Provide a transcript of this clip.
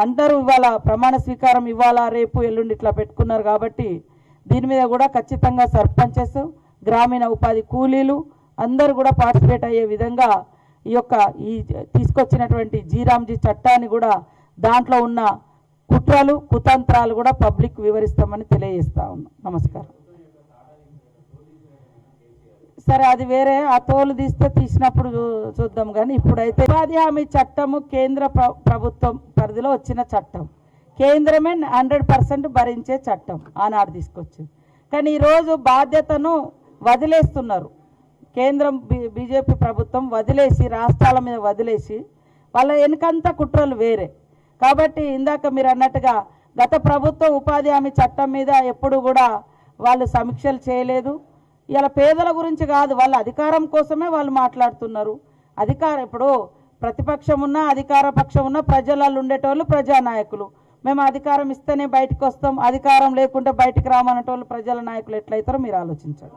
అందరూ ఇవాళ ప్రమాణ స్వీకారం ఇవ్వాలా రేపు ఎల్లుండి ఇట్లా పెట్టుకున్నారు కాబట్టి దీని మీద కూడా ఖచ్చితంగా సర్పంచెస్ గ్రామీణ ఉపాధి కూలీలు అందరూ కూడా పార్టిసిపేట్ అయ్యే విధంగా ఈ తీసుకొచ్చినటువంటి జీరాంజీ చట్టాన్ని కూడా దాంట్లో ఉన్న కుట్రలు కుతంత్రాలు కూడా పబ్లిక్ వివరిస్తామని తెలియజేస్తా ఉన్నాం. నమస్కారం. సరే, అది వేరే, ఆ తోలు తీసినప్పుడు చూద్దాం. కానీ ఇప్పుడైతే ఉపాధి హామీ చట్టము కేంద్ర ప్రభుత్వం పరిధిలో వచ్చిన చట్టం, కేంద్రమే 100% భరించే చట్టం ఆనాడు తీసుకొచ్చింది. కానీ ఈరోజు బాధ్యతను వదిలేస్తున్నారు. కేంద్రం బీజేపీ ప్రభుత్వం వదిలేసి రాష్ట్రాల మీద వదిలేసి వాళ్ళ వెనుకంతా కుట్రలు వేరే. కాబట్టి ఇందాక మీరు అన్నట్టుగా గత ప్రభుత్వం ఉపాధి హామీ చట్టం మీద ఎప్పుడు కూడా వాళ్ళు సమీక్షలు చేయలేదు. ఇలా పేదల గురించి కాదు, వాళ్ళ అధికారం కోసమే వాళ్ళు మాట్లాడుతున్నారు. ఇప్పుడు ప్రతిపక్షం ఉన్నా అధికార పక్షం ఉన్నా ప్రజలలో ఉండేటోళ్ళు ప్రజానాయకులు. మేము అధికారం ఇస్తేనే బయటకు వస్తాం, అధికారం లేకుంటే బయటికి రామనేటోళ్ళు ప్రజల నాయకులు ఎట్లయితారో మీరు ఆలోచించండి.